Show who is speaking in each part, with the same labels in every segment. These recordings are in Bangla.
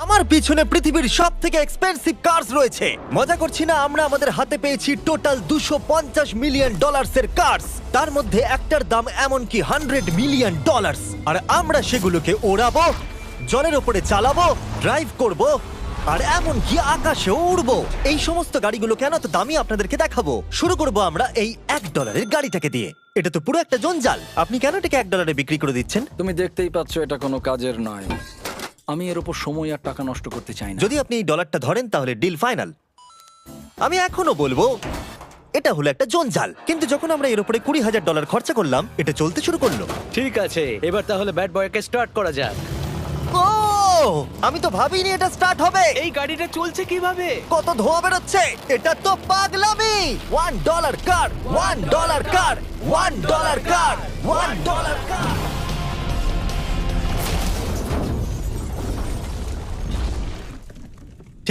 Speaker 1: আমার পিছনে পৃথিবীর সব থেকে এক্সপেন্সিভ কার্স রয়েছে। মজা করছি না, আমরা আমাদের হাতে পেয়েছি টোটাল $250 মিলিয়ন এর কার্স। তার মধ্যে একটার দাম এমনকি $100 মিলিয়ন। আর আমরা সেগুলোকে ওড়াবো, জলের ওপরে চালাবো, ড্রাইভ করব, আর এমনকি আকাশেও উড়বো। এই সমস্ত গাড়িগুলো কেন তো দামি আপনাদেরকে দেখাবো। শুরু করব আমরা এই $1 গাড়িটাকে দিয়ে। এটা তো পুরো একটা জঞ্জাল। আপনি কেন এটাকে $1 বিক্রি করে দিচ্ছেন?
Speaker 2: তুমি দেখতেই পাচ্ছ এটা কোনো কাজের নয়। আমি এর উপর সময় আর টাকা নষ্ট করতে চাই না।
Speaker 1: যদি আপনি এই ডলারটা ধরেন তাহলে ডিল ফাইনাল। আমি এখনো বলবো এটা হলো একটা জঞ্জাল, কিন্তু যখন আমরা এর উপরে $20,000 খরচা করলাম, এটা চলতে শুরু করলো।
Speaker 3: ঠিক আছে, এবার তাহলে ব্যাড বয়কে স্টার্ট করা যাক।
Speaker 1: ও, আমি তো ভাবিনি এটা স্টার্ট হবে।
Speaker 3: এই গাড়িটা চলছে কিভাবে?
Speaker 1: কত ধোঁয়া বেরোচ্ছে, এটা তো পাগলামি। $1 কার, $1 কার, $1 কার, $1 কার।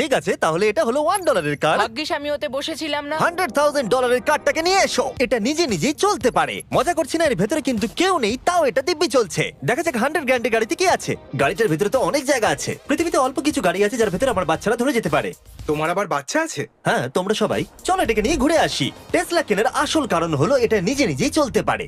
Speaker 1: ঠিক আছে, তাহলে এটা হলো $1 কার।
Speaker 4: ভাগ্যিস আমি ওতে বসেছিলাম না।
Speaker 1: $100,000 কারটাকে নিয়ে এসো। এটা নিজে নিজেই চলতে পারে। মজা করছি না, এর ভেতরে কিন্তু কেউ নেই, তাও এটা দিব্যি চলছে। দেখা যাক 100 গ্র্যান্ডের গাড়িতে কি আছে। গাড়িটার ভেতরে তো অনেক জায়গা আছে। পৃথিবীতে অল্প কিছু গাড়ি আছে যার ভেতরে আমার বাচ্চারা ধরে যেতে পারে।
Speaker 5: তোমার আবার বাচ্চা আছে?
Speaker 1: হ্যাঁ, তোমরা সবাই চলো এটাকে নিয়ে ঘুরে আসি। টেসলা কেনার আসল কারণ হলো এটা নিজে নিজেই চলতে পারে।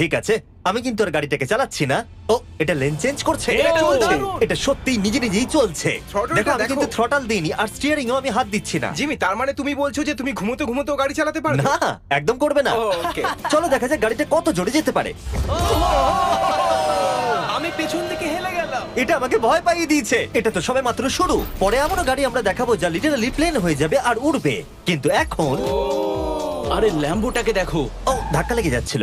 Speaker 1: ঠিক আছে, আমি কিন্তু আর গাড়িটাকে চালাচ্ছি না। ও, এটা লেন চেঞ্জ করছে।
Speaker 3: এটা চলছে।
Speaker 1: এটা সত্যিই নিজে নিজেই চলছে।
Speaker 5: Throttle-টা
Speaker 1: দেখো, আমি
Speaker 5: দেখো।
Speaker 1: কিন্তু থ্রটাল দিইনি, আর স্টিয়ারিংও আমি হাত দিচ্ছি না।
Speaker 5: জিমি, তার মানে তুমি বলছো যে তুমি ঘুমোতে ঘুমোতেও গাড়ি চালাতে পারবে?
Speaker 1: না, একদম করবে না।
Speaker 5: ও, ওকে।
Speaker 1: চলো দেখা যাক গাড়িটা কত জোরে যেতে পারে।
Speaker 3: আমি পেছন থেকে হেলে গেলাম।
Speaker 1: এটা আমাকে ভয় পাইয়ে দিয়েছে। এটা তো সবে মাত্র শুরু। পরে এমনও গাড়ি আমরা দেখাবো যা লিটারালি প্লেন হয়ে যাবে আর উড়বে। কিন্তু এখন
Speaker 3: আরে ল্যাম্বোটাকে দেখো,
Speaker 1: ও, ধাক্কা লেগে যাচ্ছিল।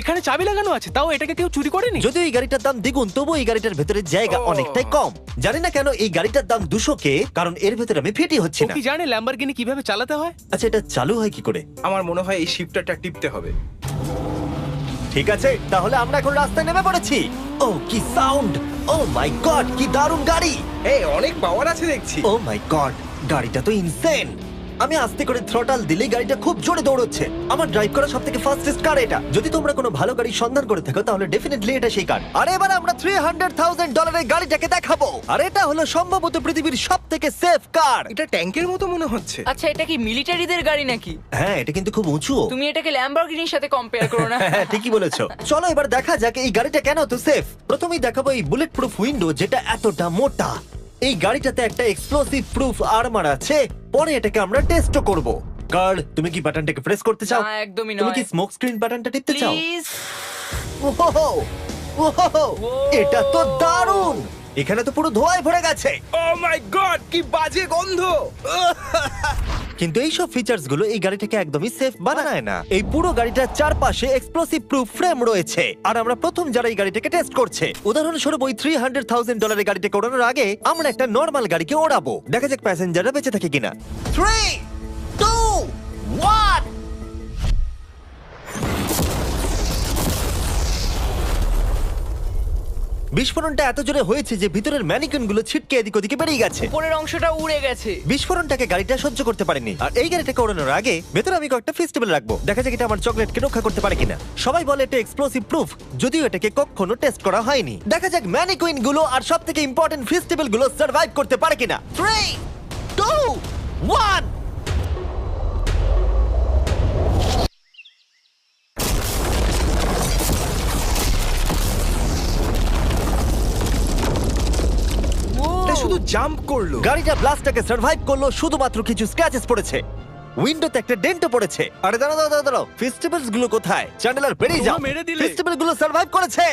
Speaker 3: এখানে চাবি লাগানো আছে, তাও এটাকে কেউ চুরি করেনি।
Speaker 1: যদিও এই গাড়িটার দাম দ্বিগুণ, তবু এই গাড়িটার ভেতরে জায়গা অনেকটাই কম। জানি না কেন এই গাড়িটার দাম 200K, কারণ এর ভেতরে আমি ফিটি হচ্ছি
Speaker 3: ও
Speaker 1: না।
Speaker 3: কি জানে ল্যাম্বরগিনি কিভাবে চালাতে হয়?
Speaker 1: আচ্ছা, এটা চালু হয় কি করে?
Speaker 5: আমার মনে হয় এই শিফটারটা টিপতে হবে।
Speaker 1: ঠিক আছে, তাহলে আমরা এখন রাস্তায় নেমে পড়েছি। ও, কি সাউন্ড! ও মাই গড, কি দারুণ গাড়ি!
Speaker 5: এই অনেক পাওয়ার আছে দেখছি।
Speaker 1: ও মাই গড, গাড়িটা তো ইনসেন। আমি আস্তে করে থ্রটাল দিলেই গাড়িটা খুব জোরে দৌড়চ্ছে। আমার ড্রাইভ করা সবথেকে ফাস্টেস্ট কার এটা। যদি তোমরা কোনো ভালো গাড়ির সন্ধান করে থাকো তাহলে ডেফিনেটলি এটা সেই কার। আর এবার আমরা $300,000 গাড়িটাকে দেখাবো। আর এটা হলো সম্ভবত পৃথিবীর সবথেকে সেফ কার।
Speaker 5: এটা ট্যাঙ্কের মতো মনে হচ্ছে।
Speaker 4: আচ্ছা, এটা কি মিলিটারিদের গাড়ি নাকি?
Speaker 1: হ্যাঁ, এটা কিন্তু খুব উঁচু।
Speaker 4: তুমি এটাকে ল্যাম্বরগিনির সাথে কম্পেয়ার করো না।
Speaker 1: হ্যাঁ, ঠিকই বলেছো। চলো এবার দেখা যাক এই গাড়িটা কেন তো সেফ। প্রথমেই দেখাবো এই বুলেট প্রুফ উইন্ডো, যেটা এতটা মোটা। এই গাড়িটাতে একটা এক্সপ্লোসিভ প্রুফ আর্মার আছে। পরে এটাকে আমরা টেস্ট করব। কার্ল, তুমি কি বাটনটাকে প্রেস করতে চাও?
Speaker 4: না, একদমই
Speaker 1: তুমি
Speaker 4: নয়।
Speaker 1: কি স্মোক স্ক্রিন বাটনটা টিপতে চাও?
Speaker 4: প্লিজ।
Speaker 1: ওহো, ওহো, এটা তো দারুণ। এখানে তো পুরো ধোঁয়ায় ভরে গেছে।
Speaker 5: ও মাই গড, কি বাজে গন্ধ!
Speaker 1: কিন্তু এইসব ফিচার্স গুলো এই গাড়িটাকে একদমই সেফ বানায় না। এই পুরো গাড়িটার চারপাশে এক্সপ্লোসিভ প্রুফ ফ্রেম রয়েছে। আর আমরা প্রথম যারা এই গাড়িটাকে টেস্ট করছে, উদাহরণস্বরূপ ওই $300,000 গাড়িটাকে ওড়ানোর আগে আমরা একটা নর্মাল গাড়িকে ওড়াবো। দেখা যাক প্যাসেঞ্জাররা বেঁচে থাকে কিনা। 3, 2, 1। বিস্ফোরণটা এত জোরে হয়েছে যে ভিতরের ম্যানিকুইন গুলো ছিটকে এদিক ওদিকে বেরিয়ে গেছে।
Speaker 4: উপরের অংশটা উড়ে গেছে।
Speaker 1: বিস্ফোরণটাকে গাড়িটা সহ্য করতে পারেনি। আর এই গাড়িটাকে ওড়ানোর আগে ভেতরে আমি কয়েকটা ফেস্টিভ্যাল রাখবো, দেখা যাক এটা আমার চকলেটকে রক্ষা করতে পারে কিনা। সবাই বলে এটা এক্সপ্লোসিভ প্রুফ, যদিও এটাকে কখনো টেস্ট করা হয়নি। দেখা যাক ম্যানিকুইন গুলো আর সবথেকে ইম্পর্টেন্ট ফেস্টিভ্যাল গুলো সার্ভাইভ করতে পারে কিনা। 3, 2, 1।
Speaker 5: এটা শুধু জাম্প করলো।
Speaker 1: গাড়িটা ব্লাস্টটাকে সার্ভাইভ করলো, শুধুমাত্র কিছু স্ক্র্যাচেস পড়েছে। উইন্ডোতে একটা ডেন্টও পড়েছে। আরে দাঁড়াও দাঁড়াও দাঁড়াও, ফেস্টিভ্যালস গুলো কোথায়? চ্যান্ডেলার বেরিয়ে যাও।
Speaker 3: তোমরা মেরে দিলে।
Speaker 1: ফেস্টিভ্যাল গুলো সার্ভাইভ করেছে।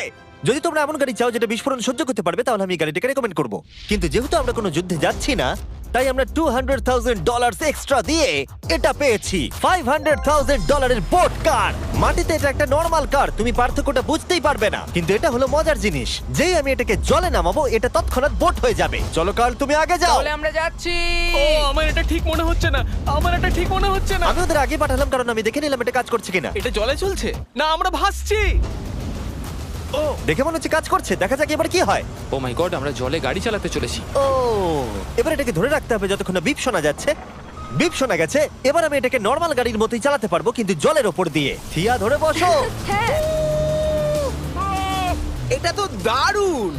Speaker 1: যদি তোমরা এমন গাড়ি চাও যেটা বিস্ফোরণ সহ্য করতে পারবে, তাহলে আমি এই গাড়িটাকে রেকমেন্ড করব। কিন্তু যেহেতু আমরা কোনো যুদ্ধে যাচ্ছি না, তাই আমরা $200,000 এক্সট্রা দিয়ে এটা পেয়েছি। $500,000 বোট কার। মাটিতে এটা একটা নর্মাল কার, তুমি পার্থক্যটা বুঝতেই পারবে না। কিন্তু এটা হলো মজার জিনিস, যেই আমি এটাকে জলে নামাবো এটা তৎক্ষণাৎ বোট হয়ে যাবে। চলো কার্ল, তুমি আগে যাও।
Speaker 4: তাহলে আমরা যাচ্ছি।
Speaker 3: ও, আমার এটা ঠিক মনে হচ্ছে না, আমার এটা ঠিক মনে হচ্ছে না।
Speaker 1: আমি ওদের আগে পাঠালাম কারণ আমি দেখে নিলাম এটা কাজ করছে কিনা।
Speaker 3: এটা জলে চলছে না, আমরা ভাসছি। ও,
Speaker 1: দেখে মনে হচ্ছে কাজ করছে, দেখা যাক এবার কি হয়।
Speaker 6: ও মাই গড, আমরা জলে গাড়ি চালাতে চলেছি।
Speaker 1: ও, এবার এটাকে ধরে রাখতে হবে যতক্ষণ না বিপ শোনা যাচ্ছে। বিপ শোনা গেছে। এবার আমি এটাকে নর্মাল গাড়ির মতোই চালাতে পারবো, কিন্তু জলের ওপর দিয়ে। থিয়া, ধরে বসো।
Speaker 4: হ্যাঁ।
Speaker 5: এটা তো দারুণ।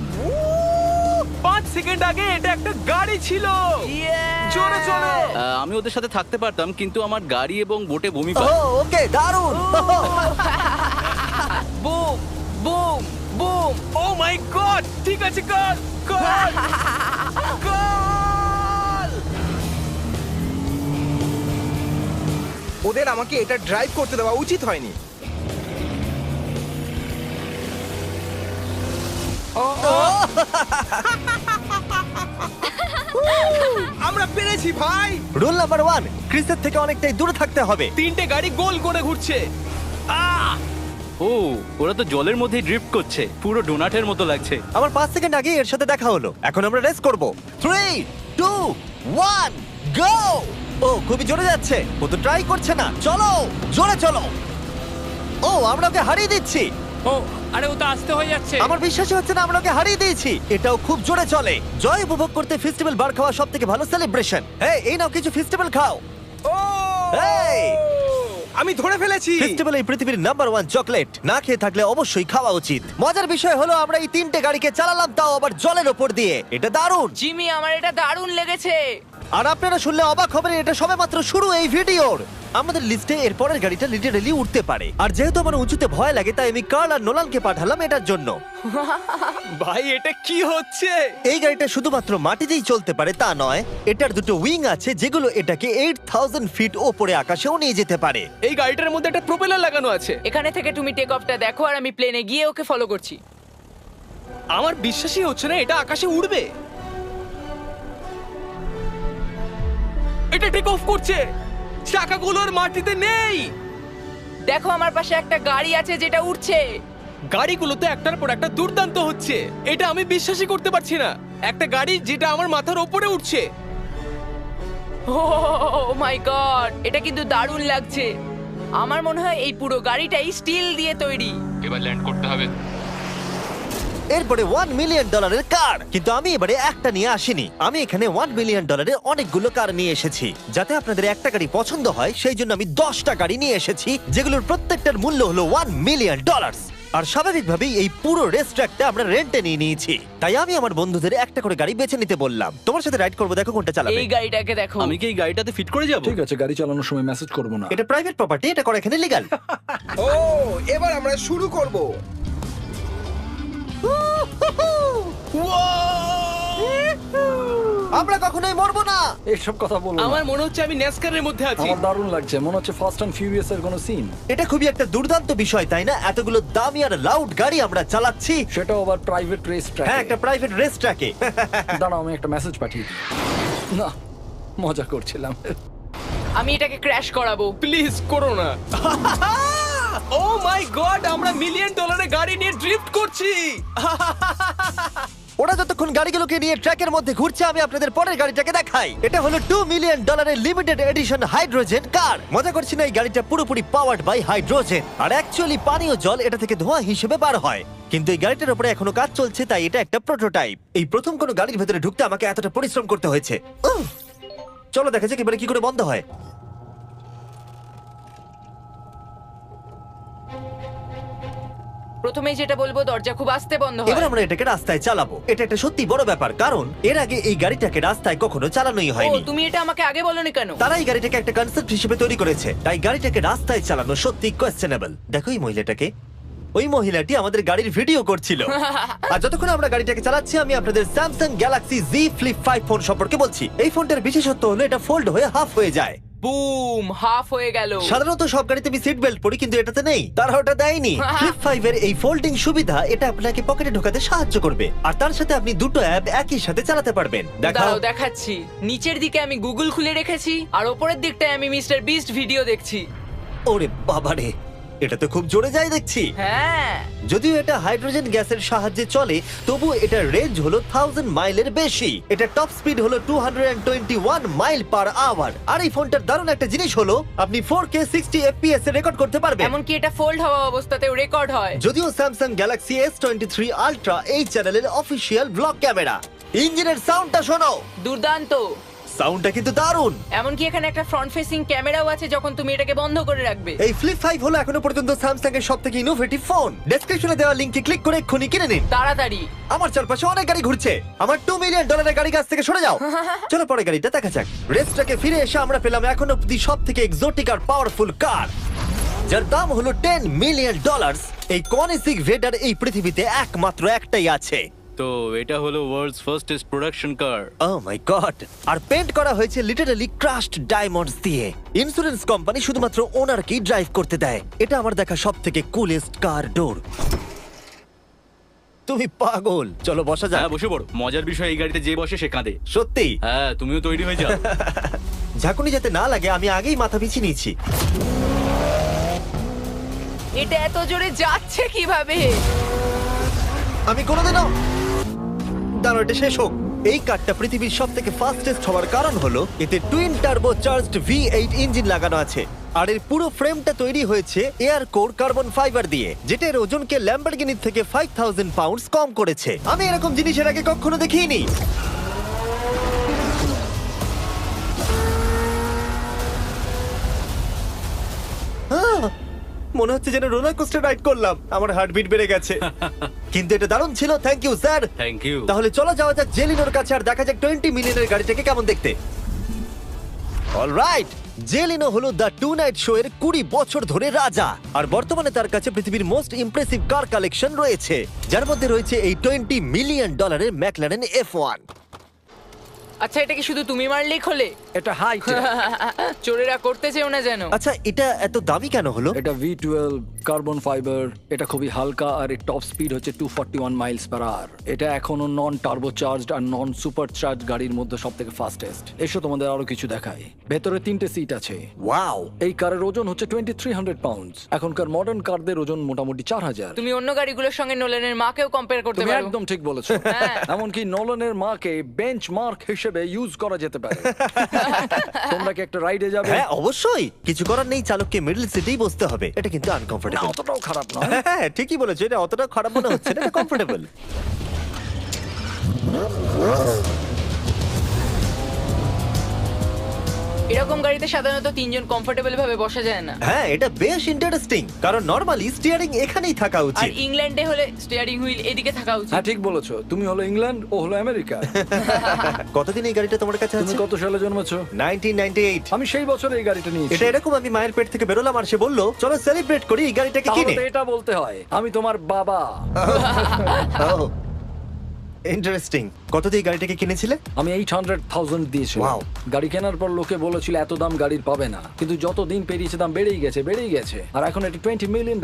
Speaker 3: 5 সেকেন্ড আগে এটা একটা গাড়ি ছিল। জোরে চলো।
Speaker 7: আমি ওদের সাথে থাকতে পারতাম কিন্তু আমার গাড়ি এবং বোটে বমি
Speaker 1: ও
Speaker 7: পায়।
Speaker 1: ওকে দারুণ
Speaker 4: বুম বুম বুম।
Speaker 3: ও মাই গড, ঠিক আছে, কর কর কর।
Speaker 5: ওদের আমাকে এটা ড্রাইভ করতে দেওয়া উচিত হয়নি। আমরা পেরেছি ভাই।
Speaker 1: রুল নাম্বার 1, ক্রিসের থেকে অনেকটাই দূরে থাকতে হবে।
Speaker 3: 3টে গাড়ি গোল করে ঘুরছে।
Speaker 7: ও ওরা তো জলের মধ্যে ড্রিফট করছে, পুরো ডোনাটের মতো লাগছে।
Speaker 1: আমার 5 সেকেন্ড আগে এর সাথে দেখা হলো। এখন আমরা রেস করব। 3 2 1 গো। ও খুবই জোরে যাচ্ছে। ও তো ট্রাই করছে না। চলো জোরে চলো। ও আমরা ওকে হারিয়ে দিচ্ছি।
Speaker 6: ও আরে ও তো আসতে হয়ে যাচ্ছে।
Speaker 1: আমার বিশ্বাসই হচ্ছে না আমরা ওকে হারিয়ে দিয়েছি। এটাও খুব জোরে চলে। জয় উপভোগ করতে ফেস্টিভ্যাল বার খাওয়া সবথেকে ভালো সেলিব্রেশন। এই নাও কিছু ফেস্টিভ্যাল খাও।
Speaker 5: ও
Speaker 1: এই
Speaker 5: আমি ধরে ফেলেছি।
Speaker 1: ফেস্টিভ্যাল এই পৃথিবীর নাম্বার 1 চকলেট। না খেয়ে থাকলে অবশ্যই খাওয়া উচিত। মজার বিষয় হলো আমরা এই 3টে গাড়িকে চালালাম, তাও আবার জলের ওপর দিয়ে। এটা দারুণ।
Speaker 4: জিমি, আমার এটা দারুণ লেগেছে।
Speaker 1: আর আপনারা শুনলে অবাক হবেন, এটা সবেমাত্র শুরু এই ভিডিওর। আমাদের লিস্টে এর পরের গাড়িটা লিটারালি উঠতে পারে। আর যেহেতু আমার উঁচুতে ভয় লাগে, তাই আমি কার্ল আর নোলানকে পাঠালাম এটার জন্য।
Speaker 3: ভাই এটা কি হচ্ছে?
Speaker 1: এই গাড়িটা শুধুমাত্র মাটিতেই চলতে পারে তা নয়, এটার দুটো উইং আছে যেগুলো এটাকে 8000 ফিট ওপরে আকাশেও নিয়ে যেতে পারে।
Speaker 3: এই গাড়িটার মধ্যে একটা প্রপেলার লাগানো আছে।
Speaker 4: এখানে থেকে তুমি টেক অফটা দেখো আর আমি প্লেনে গিয়ে ওকে ফলো করছি।
Speaker 3: আমার বিশ্বাসই হচ্ছে না এটা আকাশে উড়বে। এটা টেক অফ করছে, চাকাগুলোর মাটিতে নেই।
Speaker 4: দেখো আমার পাশে একটা গাড়ি আছে যেটা উঠছে।
Speaker 3: গাড়িগুলোতে একটার পর একটা দুর্দান্ত হচ্ছে। এটা আমি বিশ্বাসই করতে পারছি না। একটা গাড়ি যেটা আমার মাথার ওপরে উঠছে।
Speaker 4: ও মাই গড, এটা কিন্তু দারুণ লাগছে। আমার মনে হয় এই পুরো গাড়িটাই স্টিল দিয়ে তৈরি।
Speaker 6: এবার ল্যান্ড করতে হবে।
Speaker 1: এরপরে $1 মিলিয়ন কার। কিন্তু আমি এবারে একটা নিয়ে আসিনি। আমি এখানে $1 মিলিয়ন অনেকগুলো কার নিয়ে এসেছি। যাতে আপনাদের একটা গাড়ি পছন্দ হয় সেই জন্য আমি 10টা গাড়ি নিয়ে এসেছি, যেগুলোর প্রত্যেকটার মূল্য হলো $1 মিলিয়ন। আর স্বাভাবিকভাবেই এই পুরো রেস ট্র্যাকটা আমরা রেন্টে নিয়ে নিয়েছি। তাই আমি আমার বন্ধুদের একটা করে গাড়ি বেছে নিতে বললাম। তোমার সাথে রাইড করবো, দেখো কোনটা চালাবে।
Speaker 4: এই গাড়িটাকে দেখো।
Speaker 7: আমি কি এই গাড়িটাতে ফিট করে যাব?
Speaker 2: ঠিক আছে, গাড়ি চালানোর সময় মেসেজ করবো না।
Speaker 1: এটা প্রাইভেট প্রপার্টি, এটা করা এখানে লিগ্যাল।
Speaker 5: ও এবার আমরা শুরু করব।
Speaker 1: আমরা কখনোই মরবো না।
Speaker 2: এইসব কথা বলবো না।
Speaker 3: আমার মনে হচ্ছে আমি ন্যাসকারের মধ্যে আছি।
Speaker 2: আমার দারুণ লাগছে, মনে হচ্ছে ফাস্ট অ্যান্ড ফিউরিয়াস এর কোনো সিন।
Speaker 1: এটা খুবই একটা দুর্দান্ত বিষয়, তাই না? এতগুলো দামি আর লাউড গাড়ি আমরা চালাচ্ছি।
Speaker 2: সেটাও আবার প্রাইভেট রেস ট্র্যাক।
Speaker 1: হ্যাঁ, একটা প্রাইভেট রেস ট্র্যাকে।
Speaker 2: দাঁড়াও, আমি একটা মেসেজ পাঠিয়ে দিই। না, মজা করছিলাম।
Speaker 4: আমি এটাকে ক্র্যাশ করাবো।
Speaker 3: প্লিজ করো না। ও মাই গড, আমরা $1 মিলিয়ন গাড়ি নিয়ে ড্রিফট করছি।
Speaker 1: ওরা যতক্ষণ গাড়িগুলোকে নিয়ে ট্র্যাকের মধ্যে ঘুরছে, আমি আপনাদের পরের গাড়িটাকে দেখাই। এটা হলো $2 million limited edition hydrogen car. মজা করছি না, এই গাড়িটা পুরোপুরি পাওয়ার্ড বাই হাইড্রোজেন। আর অ্যাকচুয়ালি পানীয় জল এটা থেকে ধোঁয়া হিসেবে বার হয়। কিন্তু এই গাড়িটার উপরে এখনো কাজ চলছে, তাই এটা একটা প্রোটোটাইপ। এই প্রথম কোনো গাড়ির ভেতরে ঢুকতে আমাকে এতটা পরিশ্রম করতে হয়েছে। চলো দেখা যাক এবারে কি করে বন্ধ হয়।
Speaker 4: প্রথমেই যেটা বলবো, দরজা খুব আস্তে বন্ধ
Speaker 1: এবার
Speaker 4: হয়।
Speaker 1: আমরা এটাকে রাস্তায় চালাবো। এটা একটা সত্যি বড় ব্যাপার, কারণ এর আগে এই গাড়িটাকে রাস্তায় কখনো চালানোই
Speaker 4: ও,
Speaker 1: হয়নি।
Speaker 4: তুমি এটা আমাকে আগে বলনি কেন?
Speaker 1: তারা এই গাড়িটাকে একটা কনসেপ্ট হিসেবে তৈরি করেছে, তাই গাড়িটাকে রাস্তায় চালানো সত্যি কোয়েশ্চেনেবল। দেখো এই মহিলাটাকে, ওই মহিলাটি আমাদের গাড়ির ভিডিও করছিল। আর যতক্ষণ আমরা গাড়িটাকে চালাচ্ছি, আমি আপনাদের Samsung Galaxy Z Flip 5 phone সম্পর্কে বলছি। এই ফোনটার বিশেষত্ব হলো এটা ফোল্ড হয়ে হাফ হয়ে যায়।
Speaker 4: বুম, হাফ হয়ে গেল।
Speaker 1: সাধারণত সব গাড়িতে আমি সিট বেল্ট পরি, কিন্তু এটাতে নেই। তারা ওটা দেয়নি। ফ্লিপ 5 এর এই ফোল্ডিং সুবিধা এটা আপনাকে পকেটে ঢোকাতে সাহায্য করবে। আর তার সাথে আপনি দুটো অ্যাপ একই সাথে চালাতে পারবেন। দেখাও।
Speaker 4: দাঁড়াও দেখাচ্ছি। নিচের দিকে আমি গুগল খুলে রেখেছি, আর ওপরের দিকটায় আমি মিস্টার বিস্ট ভিডিও দেখছি।
Speaker 1: ওরে বাবারে, এটা তো খুব জোরে যায় দেখছি।
Speaker 4: হ্যাঁ,
Speaker 1: যদিও এটা হাইড্রোজেন গ্যাসের সাহায্যে চলে, তবু এটার রেঞ্জ হলো 1000 মাইলের বেশি। এটা টপ স্পিড হলো 221 মাইল পার আওয়ার। আর এই ফোনটার দারুণ একটা জিনিস হলো আপনি 4K 60 FPS এ রেকর্ড করতে পারবেন।
Speaker 4: এমনকি এটা ফোল্ড হওয়া অবস্থাতেও রেকর্ড হয়।
Speaker 1: যদিও স্যামসাং গ্যালাক্সি S23 আলট্রা এই চ্যানেলের অফিসিয়াল ব্লগ ক্যামেরা। ইঞ্জিনের সাউন্ডটা শোনো।
Speaker 4: দুর্দান্ত।
Speaker 1: সাউন্ডটা কিন্তু দারুণ।
Speaker 4: এমনকি এখানে একটা ফ্রন্ট ফেসিং ক্যামেরাও আছে যখন তুমি এটাকে বন্ধ করে রাখবে।
Speaker 1: এই ফ্লিপ 5 হলো এখনো পর্যন্ত স্যামসাং এর সবথেকে ইনোভেটিভ ফোন। ডেসক্রিপশনে দেওয়া লিংকে ক্লিক করে এক্ষুনি কিনে নিন।
Speaker 4: তাড়াতাড়ি।
Speaker 1: আমার চারপাশে অনেক গাড়ি ঘুরছে। আমার $2 মিলিয়ন গাড়ি কাছ থেকে সরে যাও। চলো পরে গাড়িটা দেখা যাক। রেসটাকে ফিরে এসে আমরা পেলাম এখন অব্দি সবথেকে এক্সোটিক আর পাওয়ারফুল কার, যার দাম হলো $10 মিলিয়ন। এই কনিসিক ভেডার এই পৃথিবীতে একমাত্র একটাই আছে।
Speaker 7: তো এটা হলো ওয়ার্ল্ডস ফার্স্টেস্ট প্রোডাকশন কার।
Speaker 1: ও মাই গড! আর পেন্ট করা হয়েছে লিটারালি ক্রাশড ডায়মন্ডস দিয়ে। ইন্স্যুরেন্স কোম্পানি শুধুমাত্র ওনারকেই ড্রাইভ করতে দেয়। এটা আমার দেখা সবথেকে কুলেস্ট কার ডোর। তুমি পাগল। চলো বসা যাক।
Speaker 7: হ্যাঁ বসে পড়ো। মজার বিষয় এই গাড়িতে যে বসে সে কাঁদে।
Speaker 1: সত্যি
Speaker 7: হ্যাঁ তুমিও তৈরি হয়ে যাও।
Speaker 1: ঝাঁকুনি যাতে না লাগে আমি আগেই মাথা পিছিয়ে নিয়েছি।
Speaker 4: এটা এত জোরে যাচ্ছে কিভাবে?
Speaker 1: আমি কোনোদিনও দাঁড়াও, এটা শেষ হোক। এই কারটা পৃথিবীর সব থেকে ফাস্টেস্ট হওয়ার কারণ হলো এতে twin turbo charged V8 engine লাগানো আছে। আর এর পুরো ফ্রেমটা তৈরি হয়েছে এয়ার কোর কার্বন ফাইবার দিয়ে, যেটা এর ওজনকে ল্যাম্বরগিনির থেকে 5000 পাউন্ডস কম করেছে। আমি এরকম জিনিসের আগে কখনো দেখিনি। মনে হচ্ছে যেন রোলার কোস্টার রাইড করলাম। আমার হার্টবিট বেড়ে গেছে। কিন্তু এটা দারুণ ছিল। Thank you sir.
Speaker 7: Thank you.
Speaker 1: তাহলে চলো যাওয়া যাক জেলিনোর কাছে আর দেখা যাক 20 মিলিয়নের গাড়িটাকে কেমন দেখতে। অলরাইট, জেলিনো হলো দ্য টু নাইট শো এর 20 বছর ধরে রাজা। আর বর্তমানে তার কাছে পৃথিবীর মোস্ট ইমপ্রেসিভ কার কালেকশন রয়েছে, যার মধ্যে রয়েছে এই $20 মিলিয়ন ম্যাকলারেন F1।
Speaker 4: আচ্ছা, এটা কি শুধু তুমি মারলেই খোলে?
Speaker 2: এটা হাই
Speaker 4: চোরেরা করতে চেও না যেন।
Speaker 1: আচ্ছা, এটা এত দামি কেন হলো?
Speaker 2: এটা V12 কার্বন ফাইবার। এটা খুবই হালকা আর এর টপ স্পিড হচ্ছে 241 মাইলস পার আওয়ার। এটা এখনো নন টার্বো চার্জড আর নন সুপার চার্জ গাড়ির মধ্যে সবথেকে ফাস্টেস্ট। এসো তোমাদের আরো কিছু দেখাই। ভেতরে 3টে সিট আছে।
Speaker 1: ওয়াও!
Speaker 2: এই কারের ওজন হচ্ছে 2300 পাউন্ডস। এখনকার মডার্ন কারদের ওজন মোটামুটি 4000।
Speaker 4: তুমি অন্য গাড়িগুলোর সঙ্গে নোলেনের মাকেও কম্পেয়ার করতে
Speaker 2: তুমি
Speaker 4: পারো।
Speaker 2: একদম ঠিক বলেছো।
Speaker 4: হ্যাঁ।
Speaker 2: এমনকি নোলানের মাকে বেঞ্চমার্ক হিসেবে ইউজ করা যেতে পারে। তোমরা কি একটা রাইডে যাবে?
Speaker 1: হ্যাঁ অবশ্যই। কিছু করার নেই, চালককে মিডল সিটেই বসতে হবে। এটা কিন্তু
Speaker 2: না,
Speaker 1: আনকমফোর্টেবল।
Speaker 2: অতটাও খারাপ নয়।
Speaker 1: হ্যাঁ ঠিকই বলেছো, এটা অতটা খারাপ মনে হচ্ছে না, এটা কমফোর্টেবল।
Speaker 4: এরকম গাড়িতে সাধারণত 3 জন কমফোর্টেবল ভাবে বসা যায় না।
Speaker 1: হ্যাঁ এটা বেশ ইন্টারেস্টিং, কারণ নরমালি স্টিয়ারিং এখানেই থাকা
Speaker 4: আর
Speaker 1: উচিত।
Speaker 4: ইংল্যান্ডে হলে স্টিয়ারিং হুইল এদিকে থাকা উচিত।
Speaker 2: হ্যাঁ ঠিক বলেছো। তুমি হলো ইংল্যান্ড, ও হলো আমেরিকা।
Speaker 1: কতদিন এই গাড়িটা তোমার কাছে
Speaker 2: তুমি
Speaker 1: আছে?
Speaker 2: কত সালে জন্মেছো?
Speaker 1: 1998।
Speaker 2: আমি সেই বছর এই গাড়িটা নিয়েছি।
Speaker 1: এটা এরকম, আমি মায়ের পেট থেকে বেরোলাম আর সে বললো চলো সেলিব্রেট করি এই গাড়িটাকে
Speaker 2: তাহলে
Speaker 1: কিনে।
Speaker 2: তো এটা বলতে হয় আমি তোমার বাবা।
Speaker 1: ইন্টারেস্টিং। কত দিয়ে এই গাড়িটাকে কিনেছিলে?
Speaker 2: আমি 800,000 দিয়েছি।
Speaker 1: Wow.
Speaker 2: গাড়ি কেনার পর লোকে বলেছিল এত দাম গাড়ির পাবে না, কিন্তু যত দিন পেরিয়েছে দাম বেড়েই গেছে। আর এখন এটা $20 মিলিয়ন।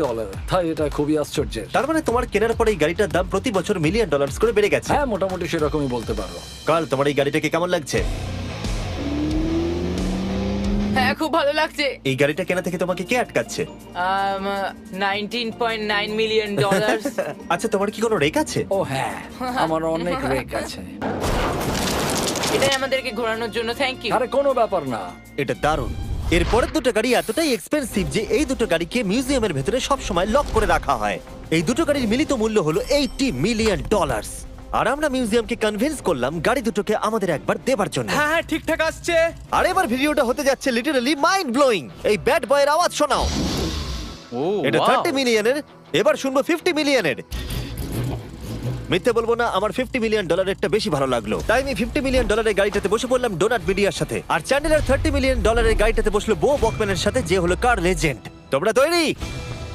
Speaker 2: তাই এটা খুবই আশ্চর্যের।
Speaker 1: তার মানে তোমার কেনার পরে এই গাড়িটার দাম প্রতি বছর $1 মিলিয়ন করে বেড়ে গেছে।
Speaker 2: হ্যাঁ মোটামুটি সেরকমই বলতে পারো।
Speaker 1: কাল তোমার এই গাড়িটাকে কেমন লাগছে?
Speaker 4: হ্যাঁ খুব ভালো লাগছে।
Speaker 1: এই গাড়িটা কেনা থেকে তোমাকে কে আটকাচ্ছে?
Speaker 4: $19.9 মিলিয়ন।
Speaker 1: আচ্ছা তোমার কি কোনো রেক আছে?
Speaker 2: ও হ্যাঁ, আমার অনেক রেক আছে।
Speaker 4: এটাই আমাদেরকে ঘোরানোর জন্য থ্যাংক ইউ।
Speaker 2: আরে কোনো ব্যাপার না।
Speaker 1: এটা দারুণ। এর পরের দুটো গাড়ি এতটাই এক্সপেন্সিভ যে এই দুটো গাড়িকে মিউজিয়ামের ভেতরে সব সময় লক করে রাখা হয়। এই দুটো গাড়ির মিলিত মূল্য হলো $80 মিলিয়ন। আর আমরা মিউজিয়ামকে কনভিন্স করলাম গাড়ি দুটোকে আমাদের একবার দেবার জন্য।
Speaker 3: হ্যাঁ হ্যাঁ ঠিকঠাক আসছে।
Speaker 1: আর এবার ভিডিওটা হতে যাচ্ছে লিটারালি মাইন্ড ব্লোয়িং। এই ব্যাড বয়ের আওয়াজ শোনাও।
Speaker 7: ও
Speaker 1: এটা
Speaker 7: wow!
Speaker 1: 30 মিলিয়নের, এবার শুনবো 50 মিলিয়নের। মিথ্যে বলবো না, আমার $50 মিলিয়ন বেশি ভালো লাগলো। তাই আমি $50 মিলিয়ন গাড়িটাতে বসে পড়লাম ডোনাট মিডিয়ার সাথে। আর চ্যান্ডেলার $30 মিলিয়ন গাড়িটাতে বসলো বো বকম্যানের সাথে, যে হলো কার লেজেন্ড। তোমরা তৈরি?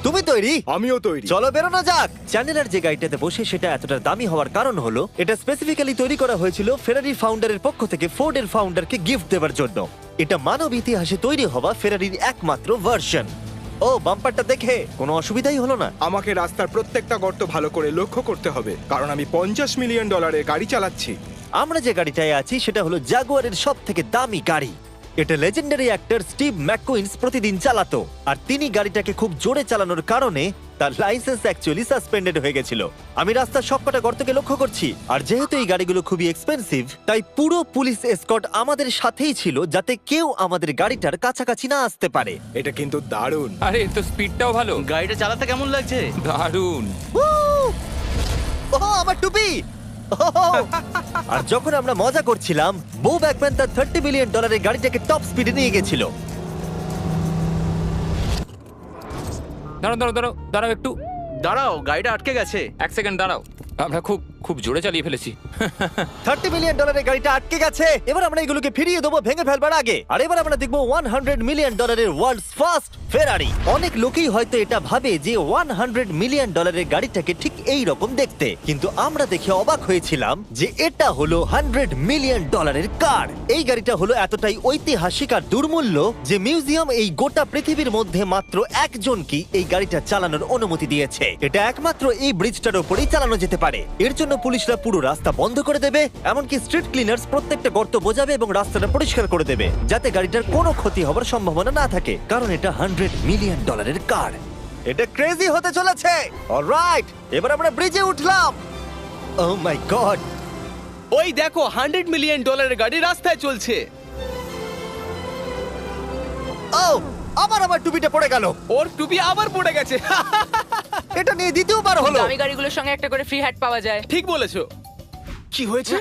Speaker 1: তুমি তৈরি?
Speaker 5: আমিও তৈরি।
Speaker 1: চলো বেরোনো যাক। চ্যান্ডেলার যে গাড়িটাতে বসে সেটা এতটা দামি হওয়ার কারণ হলো এটা স্পেসিফিক্যালি তৈরি করা হয়েছিল ফেরারি ফাউন্ডারের পক্ষ থেকে ফোর্ডের ফাউন্ডারকে গিফট দেওয়ার জন্য। এটা মানব ইতিহাসে তৈরি হওয়া ফেরারির একমাত্র ভার্সন। ও বাম্পারটা দেখে কোনো অসুবিধাই হলো না।
Speaker 5: আমাকে রাস্তার প্রত্যেকটা গর্ত ভালো করে লক্ষ্য করতে হবে, কারণ আমি $50 মিলিয়ন গাড়ি চালাচ্ছি।
Speaker 1: আমরা যে গাড়িটায় আছি সেটা হলো জাগুয়ারের সব থেকে দামি গাড়ি। এটা লেজেন্ডারি অ্যাক্টর স্টিভ ম্যাককুইন্স প্রতিদিন চালাতো। আর তিনি গাড়িটাকে খুব জোরে চালানোর কারণে তার লাইসেন্স অ্যাকচুয়ালি সাসপেন্ডেড হয়ে গেছিল। আমি রাস্তার সবকটা গর্তকে লক্ষ্য করছি। আর যেহেতু এই গাড়িগুলো খুবই এক্সপেন্সিভ, তাই পুরো পুলিশ এসকর্ট আমাদের সাথেই ছিল, যাতে কেউ আমাদের গাড়িটার কাছাকাছি না আসতে পারে।
Speaker 5: এটা কিন্তু দারুণ।
Speaker 6: আরে এর তো স্পিডটাও ভালো।
Speaker 7: গাড়িটা চালাতে কেমন লাগছে?
Speaker 6: দারুণ।
Speaker 1: ও আমার টুপি! ও আর যখন আমরা মজা করছিলাম, বো ব্যাকম্যান তার $30 মিলিয়ন গাড়িটাকে টপ স্পিডে নিয়ে গেছিল।
Speaker 6: দাঁড়াও দাঁড়াও দাঁড়াও দাঁড়াও একটু,
Speaker 7: দাঁড়াও, গাড়িটা আটকে গেছে।
Speaker 6: 1 সেকেন্ড দাঁড়াও। আমরা খুব খুব জোরে চালিয়ে ফেলেছি।
Speaker 1: $30 মিলিয়ন গাড়িটা আটকে গেছে। এবার আমরা এগুলোকে ফিরিয়ে দেবো ভেঙে ফেলবার আগে। আর এবার আমরা দেখবো $100 মিলিয়ন ওয়ার্ল্ডস ফার্স্ট ফেরারি। অনেক লোকেই হয়তো এটা ভাবে যে $100 মিলিয়ন গাড়িটাকে ঠিক এই রকম দেখতে, কিন্তু আমরা দেখে অবাক হয়েছিলাম যে এটা হলো $100 মিলিয়ন কার। এই গাড়িটা হলো এতটাই ঐতিহাসিক আর দুর্মূল্য যে মিউজিয়াম এই গোটা পৃথিবীর মধ্যে মাত্র একজনকেই এই গাড়িটা চালানোর অনুমতি দিয়েছে। এটা একমাত্র এই ব্রিজটার উপরেই চালানো যেতে পারে। এর জন্য পুলিশরা পুরো রাস্তা বন্ধ করে দেবে, এমনকি স্ট্রিট ক্লিনার্স প্রত্যেকটা গর্ত বোঝাবে এবং রাস্তাটা পরিষ্কার করে দেবে, যাতে গাড়িটার কোনো ক্ষতি হবার সম্ভাবনা না থাকে, কারণ এটা $100 মিলিয়ন কার। এটা ক্রেজি হতে চলেছে। অলরাইট, এবার আমরা ব্রিজে উঠলাম। ও মাই গড,
Speaker 3: ওই দেখো $100 মিলিয়ন গাড়ি রাস্তায় চলছে।
Speaker 1: ও আবার আমার টুপিটা পড়ে গেল।
Speaker 3: ওর টুপি আবার পড়ে গেছে।
Speaker 1: এটা নিয়ে দ্বিতীয়বার হলো।
Speaker 4: দামি গাড়িগুলোর সঙ্গে একটা করে ফ্রি হ্যাট পাওয়া যায়।
Speaker 3: ঠিক বলেছো। কি হয়েছে?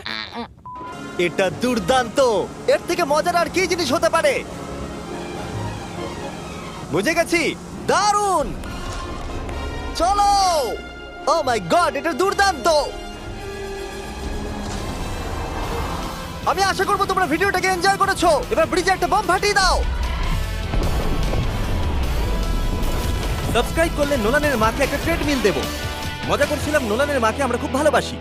Speaker 1: এটা দুর্দান্ত। এর থেকে মজার আর কি জিনিস হতে পারে? বুঝে গেছি, দারুণ। চলো। ও মাই গড, এটা দুর্দান্ত। আমি আশা করবো তোমরা ভিডিওটাকে এনজয় করেছো। এবার ব্রিজে একটা বম ফাটিয়ে দাও। সাবস্ক্রাইব করলে নোলানের মাকে একটা ট্রেডমিল দেবো। মজা করছিলাম, নোলানের মাকে আমরা খুব ভালোবাসি।